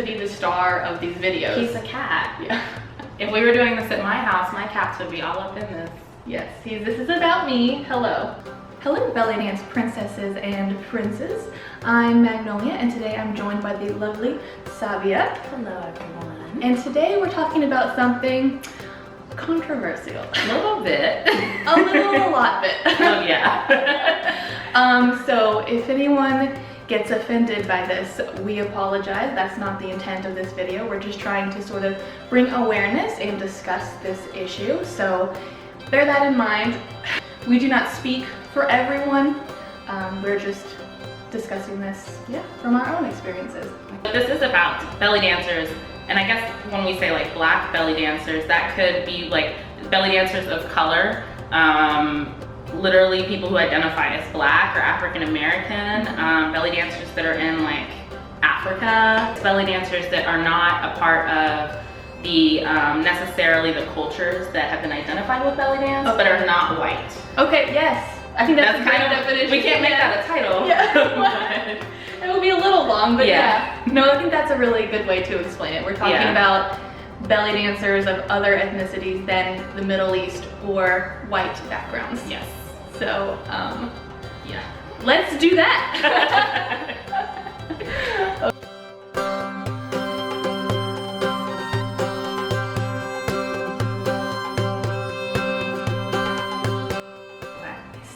to be the star of these videos. He's a cat. Yeah. If we were doing this at my house, my cats would be all up in this. Yes, this is about me. Hello. Hello, belly dance princesses and princes. I'm Magnolia, and today I'm joined by the lovely Sabia. Hello, everyone. And today we're talking about something controversial. A little bit. A lot bit. Oh, yeah. So if anyone gets offended by this, we apologize. That's not the intent of this video. We're just trying to sort of bring awareness and discuss this issue. So bear that in mind. We do not speak for everyone. We're just discussing this, from our own experiences. This is about belly dancers, and I guess when we say like black belly dancers, that could be like belly dancers of color, literally people who identify as black or African American, belly dancers that are in like Africa, belly dancers that are not a part of the necessarily the cultures that have been identified with belly dance, but are not white. Okay, yes. I think that's kind of definition. We can't make that a title. Yeah. It will be a little long, but yeah. No, I think that's a really good way to explain it. We're talking about belly dancers of other ethnicities than the Middle East or white backgrounds. Yes. So, let's do that.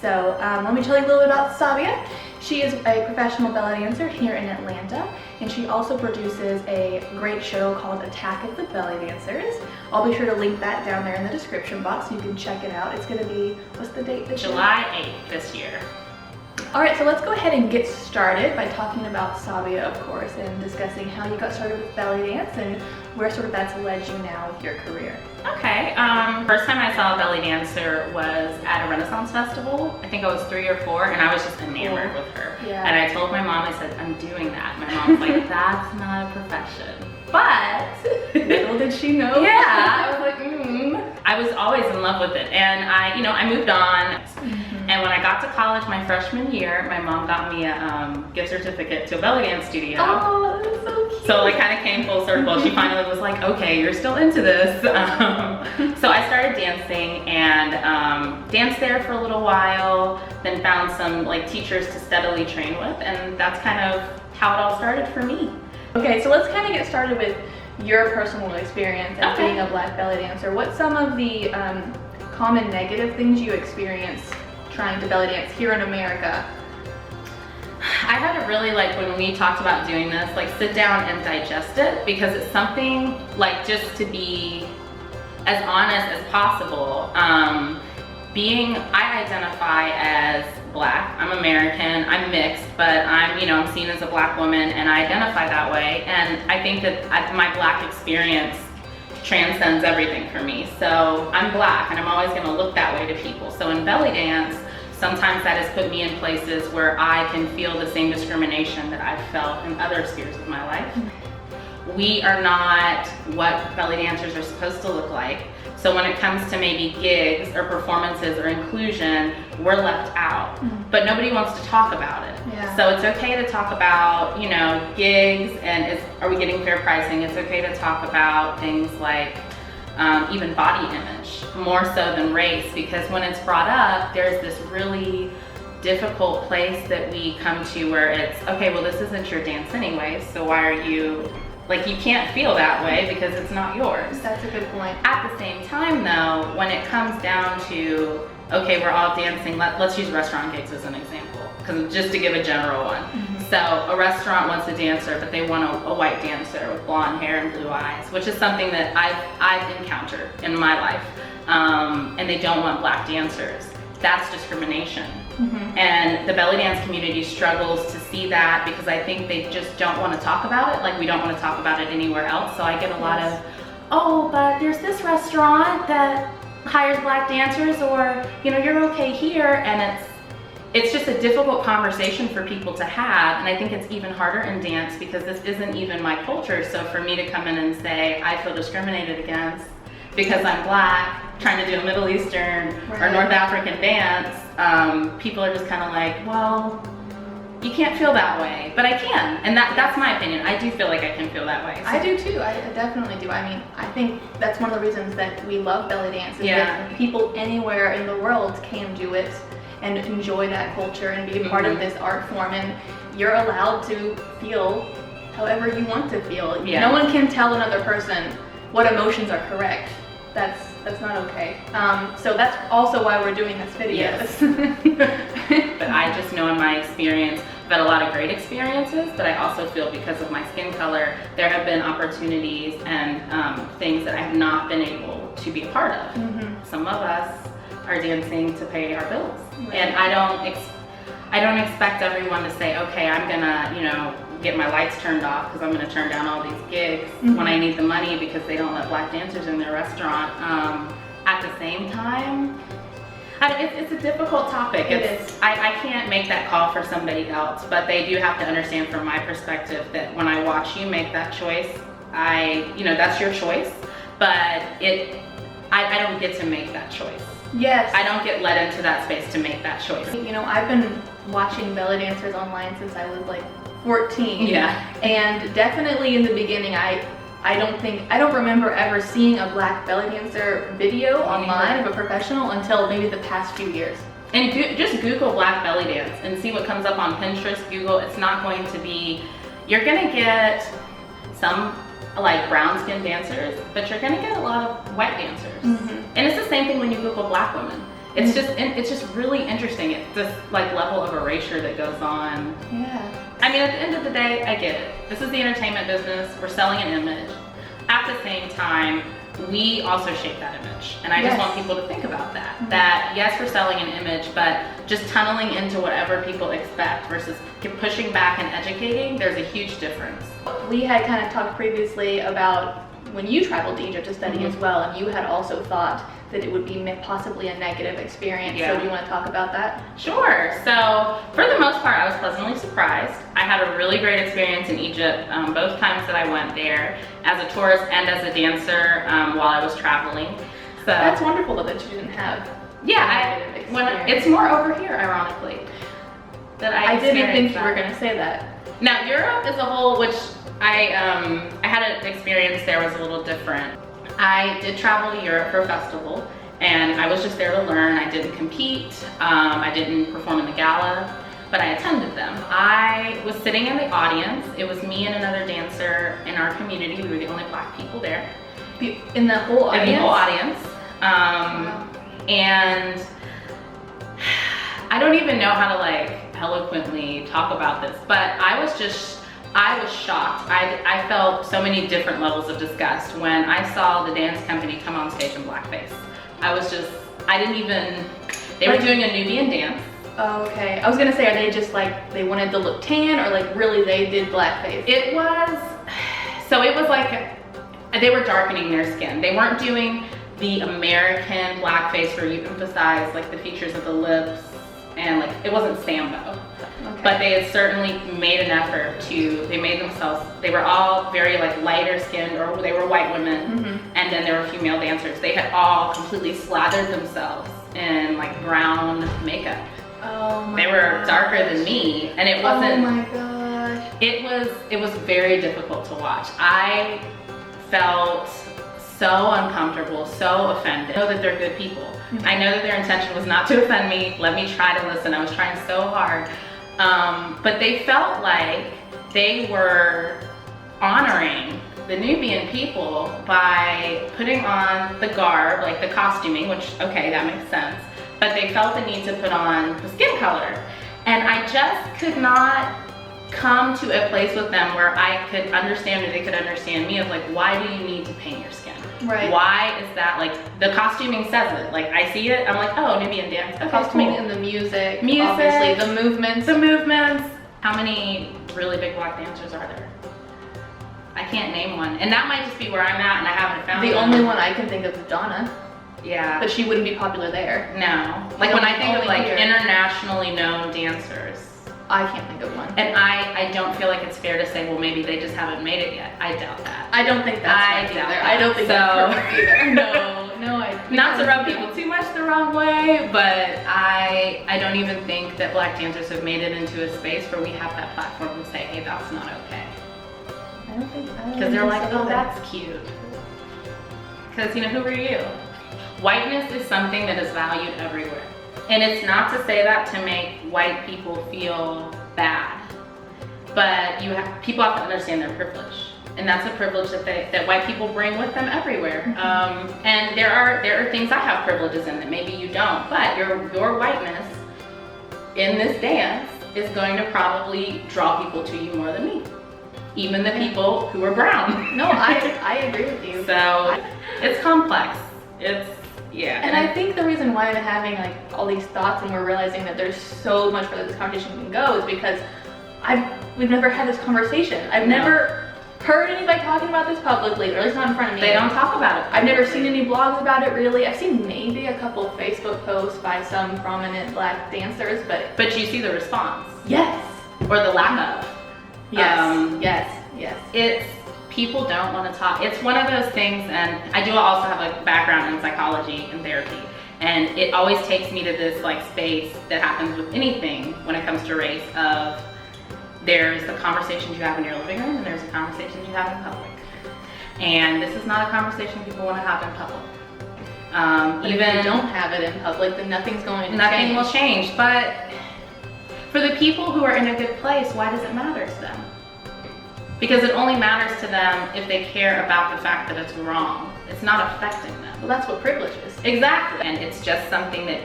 So let me tell you a little bit about Sabia. She is a professional belly dancer here in Atlanta, and she also produces a great show called Attack of the Belly Dancers. I'll be sure to link that down there in the description box so you can check it out. It's going to be, what's the date this year? July 8th this year. All right, so let's go ahead and get started by talking about Sabia, of course, and discussing how you got started with belly dance and where sort of that's led you now with your career. Okay, first time I saw a belly dancer was at a Renaissance festival. I think I was 3 or 4, and I was just enamored with her. Yeah. And I told my mom, I said, I'm doing that. My mom's like, that's not a profession. But little did she know. Yeah, I was like, I was always in love with it, and I moved on. And when I got to college my freshman year, my mom got me a gift certificate to a belly dance studio. Oh, that's so cute. So it kind of came full circle. She finally was like, okay, you're still into this. So I started dancing and danced there for a little while, then found some like teachers to steadily train with, and that's kind of how it all started for me. Okay, so let's kind of get started with your personal experience as being a black belly dancer. What's some of the common negative things you experienced trying to belly dance here in America? I had to really, like, when we talked about doing this, like sit down and digest it, because it's something like, just to be as honest as possible. I identify as black, I'm American, I'm mixed, but I'm seen as a black woman, and I identify that way. And I think that my black experience transcends everything for me. So I'm black, and I'm always gonna look that way to people. So in belly dance, sometimes that has put me in places where I can feel the same discrimination that I've felt in other spheres of my life. We are not what belly dancers are supposed to look like. So when it comes to maybe gigs or performances or inclusion, we're left out. But nobody wants to talk about it. Yeah. So it's okay to talk about, gigs and are we getting fair pricing? It's okay to talk about things like even body image, more so than race, because when it's brought up, there's this really difficult place that we come to where it's, okay, well, this isn't your dance anyway, so why are you, like, you can't feel that way because it's not yours. That's a good point. At the same time though, when it comes down to, okay, we're all dancing, let's use restaurant gigs as an example, because just to give a general one. So a restaurant wants a dancer, but they want a white dancer with blonde hair and blue eyes, which is something that I've encountered in my life. And they don't want black dancers. That's discrimination. And the belly dance community struggles to see that, because I think they just don't want to talk about it. Like, we don't want to talk about it anywhere else. So I get a lot of, oh, but there's this restaurant that hires black dancers, or you're okay here, and it's just a difficult conversation for people to have. And I think it's even harder in dance because this isn't even my culture. So for me to come in and say I feel discriminated against because I'm black, trying to do a Middle Eastern or North African dance, people are just kind of like, well, you can't feel that way, but I can, and that's my opinion. I do feel like I can feel that way. So. I do too. I definitely do. I mean, I think that's one of the reasons that we love belly dance is that people anywhere in the world can do it and enjoy that culture and be a part of this art form, and you're allowed to feel however you want to feel. No one can tell another person what emotions are correct. That's not okay. So that's also why we're doing this video. Yes. But I just know in my experience, I've had a lot of great experiences, but I also feel because of my skin color, there have been opportunities and things that I have not been able to be a part of. Some of us are dancing to pay our bills. Right. And I don't expect everyone to say, okay, I'm gonna, get my lights turned off because I'm gonna turn down all these gigs when I need the money because they don't let black dancers in their restaurant. At the same time, it's a difficult topic. It is. I can't make that call for somebody else, but they do have to understand from my perspective that when I watch you make that choice, that's your choice, but I don't get to make that choice. Yes. I don't get led into that space to make that choice. I've been watching belly dancers online since I was like 14. Yeah. And definitely in the beginning, I don't remember ever seeing a black belly dancer video online of a professional until maybe the past few years. And just Google black belly dance and see what comes up on Pinterest, Google. It's not going to be, you're gonna get some like brown skin dancers, but you're gonna get a lot of white dancers. And it's the same thing when you Google black women. It's just really interesting. It's this like level of erasure that goes on. Yeah. I mean, at the end of the day, I get it. This is the entertainment business. We're selling an image. At the same time, we also shape that image. And I just want people to think about that. That yes, we're selling an image, but just tunneling into whatever people expect versus pushing back and educating, there's a huge difference. We had kind of talked previously about when you traveled to Egypt to study as well, and you had also thought that it would be possibly a negative experience. So do you want to talk about that? Sure. So for the most part, I was pleasantly surprised. I had a really great experience in Egypt, both times that I went there, as a tourist and as a dancer while I was traveling. So that's wonderful though that you didn't have. It's more over here, ironically, that I didn't think you were going to say that. Now Europe as a whole, which I had an experience there, was a little different. I did travel to Europe for a festival, and I was just there to learn. I didn't compete, I didn't perform in the gala, but I attended them. I was sitting in the audience. It was me and another dancer in our community. We were the only black people there. In the whole audience? In the whole audience. And I don't even know how to like eloquently talk about this, but I was shocked. I felt so many different levels of disgust when I saw the dance company come on stage in blackface. They were doing a Nubian dance. Oh, okay. I was gonna say, are they just like, they wanted to look tan, or like really they did blackface? It was like, they were darkening their skin. They weren't doing the American blackface where you emphasize like the features of the lips, and like, it wasn't Sambo. Okay. But they had certainly made an effort they were all very like lighter skinned, or they were white women, and then there were female dancers. They had all completely slathered themselves in like brown makeup. Oh my They were darker than me, and it wasn't. Oh my gosh. It was very difficult to watch. I felt so uncomfortable, so offended. I know that they're good people. I know that their intention was not to offend me. Let me try to listen. I was trying so hard. But they felt like they were honoring the Nubian people by putting on the garb, like the costuming, which, okay, that makes sense. But they felt the need to put on the skin color. And I just could not come to a place with them where I could understand, or they could understand me, of like, why do you need to paint your skin? Right. Why is that, like, the costuming says it. Like, I see it, I'm like, oh, Nubian dance. Okay, costuming cool. And the music, obviously, the movements. How many really big black dancers are there? I can't name one. And that might just be where I'm at, and I haven't found The only one I can think of is Donna. Yeah. But she wouldn't be popular there. No. Like, when I think of like internationally known dancers, I can't think of one. And I don't feel like it's fair to say, well, maybe they just haven't made it yet. I doubt that. I don't think that's right either. I don't think that's correct either. No, I not to rub people too much the wrong way, but I don't even think that Black dancers have made it into a space where we have that platform to say, hey, that's not okay. I don't think so. Because they're like, oh, that's cute. Because, you know, who are you? Whiteness is something that is valued everywhere. And it's not to say that to make white people feel bad, but people have to understand their privilege. And that's a privilege that white people bring with them everywhere. And there are things I have privileges in that maybe you don't, but your whiteness in this dance is going to probably draw people to you more than me. Even the people who are brown. No, I agree with you. So it's complex. Yeah. And I think the reason why I'm having like all these thoughts and we're realizing that there's so much further this conversation can go is because we've never had this conversation. I've never heard anybody talking about this publicly, or at least not in front of me. They don't talk about it. I've never seen any blogs about it really. I've seen maybe a couple Facebook posts by some prominent Black dancers, but you see the response. Yes. Or the lack of. Yes. It's people don't want to talk. It's one of those things, and I do also have a background in psychology and therapy, and it always takes me to this like space that happens with anything when it comes to race of there's the conversations you have in your living room and there's the conversations you have in public. And this is not a conversation people want to have in public. But even if you don't have it in public, then nothing's going to change. Nothing will change. But for the people who are in a good place, why does it matter to them? Because it only matters to them if they care about the fact that it's wrong. It's not affecting them. Well, that's what privilege is. Exactly. And it's just something that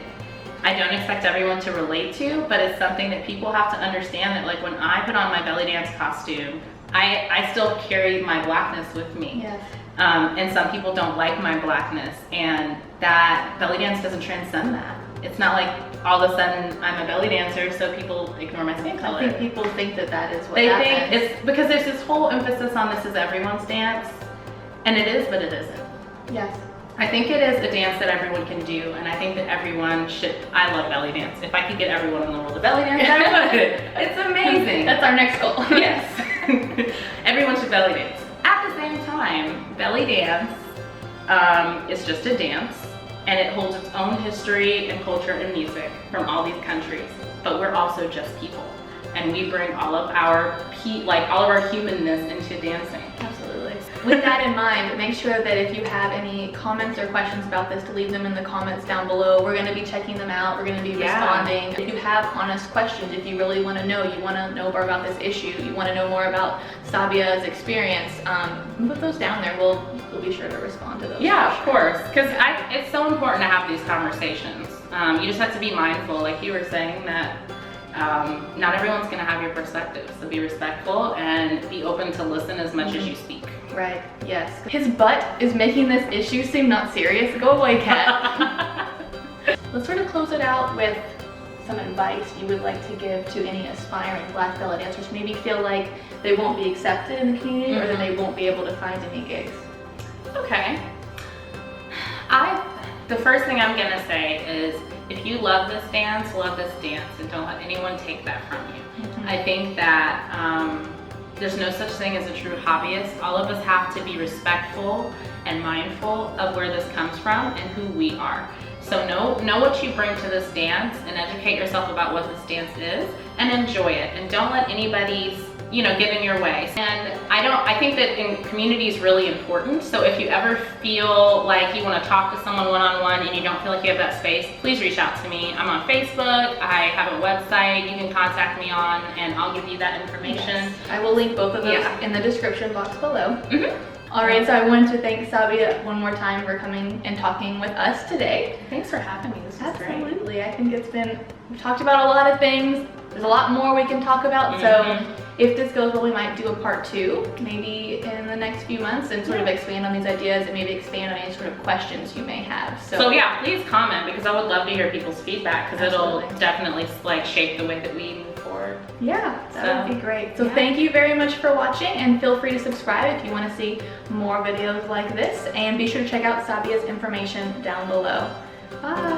I don't expect everyone to relate to, but it's something that people have to understand that like when I put on my belly dance costume, I still carry my Blackness with me. Yes. And some people don't like my Blackness, and that belly dance doesn't transcend that. It's not like all of a sudden I'm a belly dancer so people ignore my skin color. I think people think that is what they happens. think it's because there's this whole emphasis on this is everyone's dance, and it is, but it isn't. Yes. I think it is a dance that everyone can do, and I think that everyone should. I love belly dance. If I could get everyone in the world to belly dance, I would. It's amazing. That's our next goal. Yes. Everyone should belly dance. At the same time, belly dance is just a dance, and it holds its own history and culture and music from all these countries. But we're also just people, and we bring all of our humanness into dancing. Absolutely. With that in mind, make sure that if you have any comments or questions about this, to leave them in the comments down below. We're going to be checking them out. We're going to be responding. If you have honest questions, if you really want to know, you want to know more about this issue, you want to know more about Sabia's experience, put those down there. We'll be sure to respond to those. Yeah, of course, because it's so important to have these conversations. You just have to be mindful, like you were saying, that not everyone's going to have your perspective, so be respectful and be open to listen as much as you speak. Right, yes. His butt is making this issue seem not serious. Go away, cat. Let's sort of close it out with some advice you would like to give to any aspiring Black belly dancers who maybe feel like they won't be accepted in the community or that they won't be able to find any gigs. Okay. The first thing I'm going to say is, if you love this dance, and don't let anyone take that from you. I think that there's no such thing as a true hobbyist. All of us have to be respectful and mindful of where this comes from and who we are. So know what you bring to this dance and educate yourself about what this dance is and enjoy it. And don't let anybody's get in your way. And I think that in community is really important. So if you ever feel like you want to talk to someone one-on-one and you don't feel like you have that space, please reach out to me. I'm on Facebook. I have a website you can contact me on, and I'll give you that information. Yes. I will link both of those in the description box below. All right, so I wanted to thank Sabia one more time for coming and talking with us today. Thanks for having me. This was great. Absolutely. I think we've talked about a lot of things. There's a lot more we can talk about. So if this goes well, we might do a part 2, maybe in the next few months, and sort of expand on these ideas and maybe expand on any sort of questions you may have. So yeah, please comment, because I would love to hear people's feedback, because it'll definitely shape the way that we move forward. Yeah, that would be great. So thank you very much for watching, and feel free to subscribe if you want to see more videos like this, and be sure to check out Sabia's information down below. Bye.